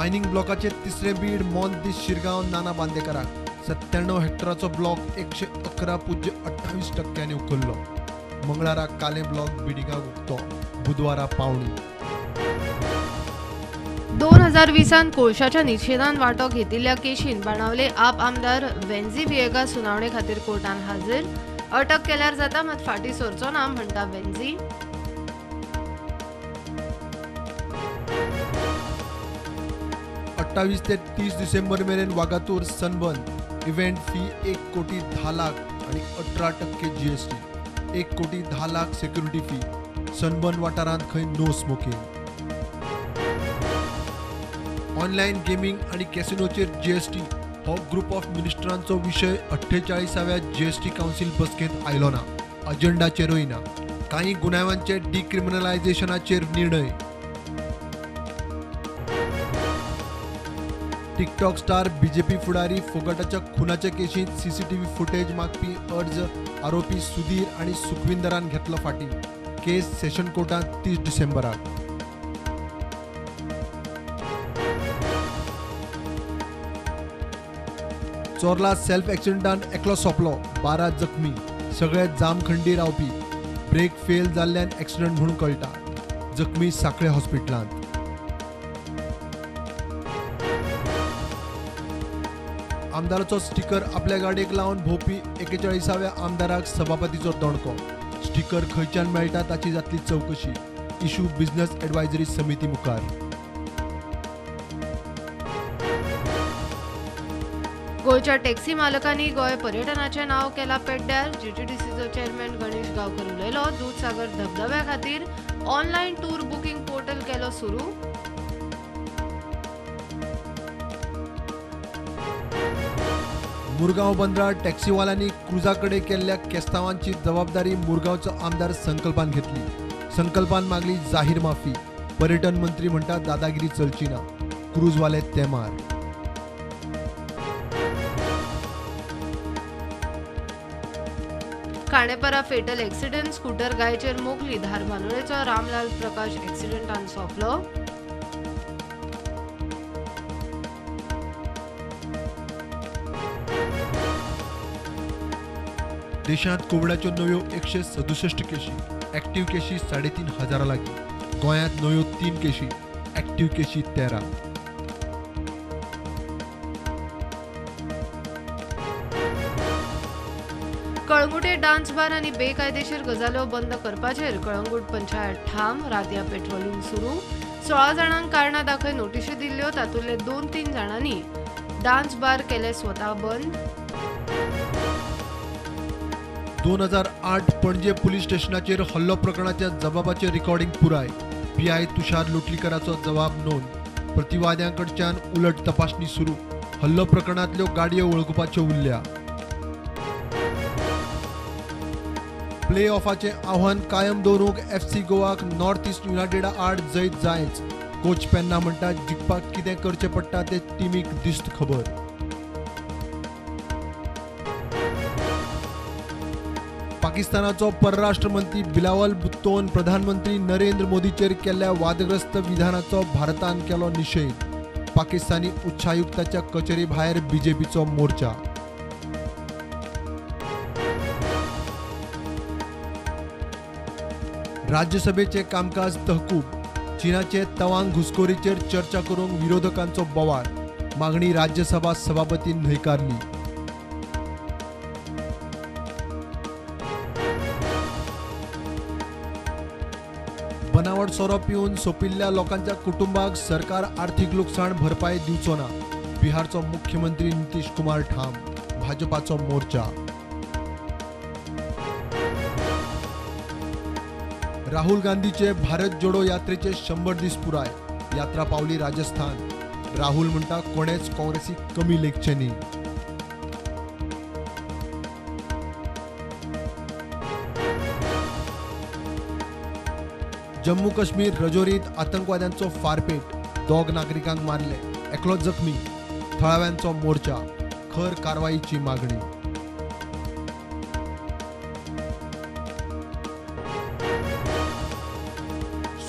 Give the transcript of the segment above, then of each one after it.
Mining ब्लॉकाचे तिसरे बीड मोंत दीस शिरगांव नाना बांदेकराक 97 हेक्टराचो block 111.28% उखल्लो. मंगळारा काले ब्लॉक बिडिगांक उक्तो. बुधवारा पावणी. 2020 कोळशाच्या निषेधान वांटो घेतिल्ल्या केशीन बाणावले आप आमदार वेन्झी विएगा सुनावणे खातीर कोर्टान हाजीर. अटक केल्यार जाता मात फाटीं सरचो ना म्हणटा वेन्झी. अठ्ठावीस ते 30 डिसेंबर मेरेन वागातूर सनबर्न इव्हेंट फी 1 कोटी 10 लाख आणि 18% GST. 1 कोटी 10 लाख सिक्युरिटी फी. सनबर्न वाठारांत खंय नो स्मोकिंग. ऑनलायन गेमिंग आणि कॅसिनोचेर GST हो ग्रुप ऑफ मिनिस्टरांचो विशय 48व्या GST कावन्सील बसकेंत आयलो ना. अजेंडाचेरूय ना. काही गुन्यांवांचे डिक्रिमिनलायझेशनाचेर निर्णय. टिकटॉक स्टार बीजेपी फुडारी फोगाटाच्या खुनाच्या केशींत CCTV फुटेज मागपी अर्ज आरोपी सुधीर आणि सुखविंदरान घेतलो फाटीं. केस सेशन कोर्टांत 30 डिसेंबराक. चोरला सेल्फ एक्सिडेंटान एकलो सोंपलो. 12 जखमी. सगळे जामखंडी रावपी. ब्रेक फेल जाल्ल्यान एक्सिडेंट म्हणून कळटा. जखमी सांखळे हॉस्पिटलांत. आमदाराचो स्टिकर आपल्या गाडयेक लावन भोंवपी 41व्या आमदाराक सभापतीचो दणको. स्टिकर खंयच्यान मेळटा ताची जातली चवकशी. इशू बिझनेस एडवायझरी समिती मुखार. गोंयच्या टॅक्सी मालकांनी गोंय पर्यटनाचें नांव केलां पेड्ड्यार. GTDCचो चेअरमॅन गणेश गांवकर उलयलो. दूधसागर धबधब्या खातीर ऑनलायन टूर बुकींग पोर्टल केलो सुरू. मुरगांव बंदरार टॅक्सीवाल्यांनी क्रुजाकडे केल्ल्या केस्तांवांची जबाबदारी मुरगांवचो आमदार संकल्पान घेतली. संकल्पान मागली जाहीर माफी. पर्यटन मंत्री म्हणटा दादागिरी चलची ना. क्रूजवाले तेमार. खांडेपारा फेटल एक्सिडेंट. स्कूटर गायचेर मोगली. धारबांदोडेचो रामलाल प्रकाश एक्सिडेंटान सोंपलो. देशांत कोविडाच्यो नव्यो 167 केशी. ॲक्टिव्ह केशी 3,500 लागीं. गोंयांत नव्यो 3 Keshi. Active Keshi 13. Calangute dance bar आनी बेकायदेशीर गजाल्यो बंद करपाचेर कळंगूट पंचायत ठाम. रातया पेट्रोलिंग सुरू. 16 जाणांक कारणां दाखय नोटीशी दिल्ल्यो. तातूंतले 2-3 जाणांनी डान्स बार केले स्वता बंद. 2008 पणजे पुलीस स्टेशनाचेर हल्लो प्रकरणाच्या जबाबाचें रिकॉर्डिंग पुराय. PI तुषार लोटलीकराचो जबाब नोंद. प्रतिवाद्यांकडच्यान उलट तपासणी सुरू. हल्लो प्रकरणांतल्यो गाडयो वळखुपाच्यो उरल्या. प्ले ऑफाचें आव्हान कायम दवरूंक FC गोवाक नॉर्थ ईस्ट युनायटेडा आड जैत जायच. कोच पेन्ना म्हणटा जिखपाक कितें करचें पडटा तें टिमीक दिस्त खबर. पाकिस्तानाचो परराष्ट्र मंत्री बिलावल भुत्तोन प्रधानमंत्री नरेंद्र मोदीचेर केल्ल्या वादग्रस्त विधानाचो भारतान केलो निशेध. पाकिस्तानी उच्चायुक्ताच्या कचेरी भायर BJPचो मोर्चा. राज्यसभेचे कामकाज तहकूब. चीनाचे तवांग घुसखोरीचेर चर्चा करूंक विरोधकांचो बोवाळ. मागणी राज्यसभा सभापतीन न्हयकारली. बनावट सोरो पिवन सोंपिल्ल्या लोकांच्या कुटुंबाक सरकार आर्थीक लुकसाण भरपाय दिवचो ना. बिहारचो मुख्यमंत्री नितीश कुमार ठाम. भाजपाचो मोर्चा. राहुल गांधीचे भारत जोडो यात्रेचे 100 दीस पुराय. यात्रा पावली राजस्थान. राहुल म्हणटा कोणेच काँग्रेसीक कमी लेखचे न्ही. जम्मू काश्मीर रजौरीत आतंकवाद्यांचो फारपेट. 2 नागरिकांक मारले. एकलो जखमी. थळाव्यांचो मोर्चा. खर कारवाईची मागणी.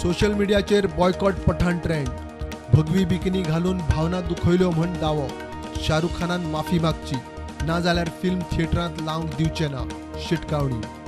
सोशल मिडियाचेर बॉयकॉट पठाण ट्रेंड. भगवी बिकिनी घालून भावना दुखयल्यो म्हण दावो. शाहरुख खानान माफी मागची, ना जाल्यार फिल्म थिएटरांत लावंक दिवचे ना. शिटकावणी.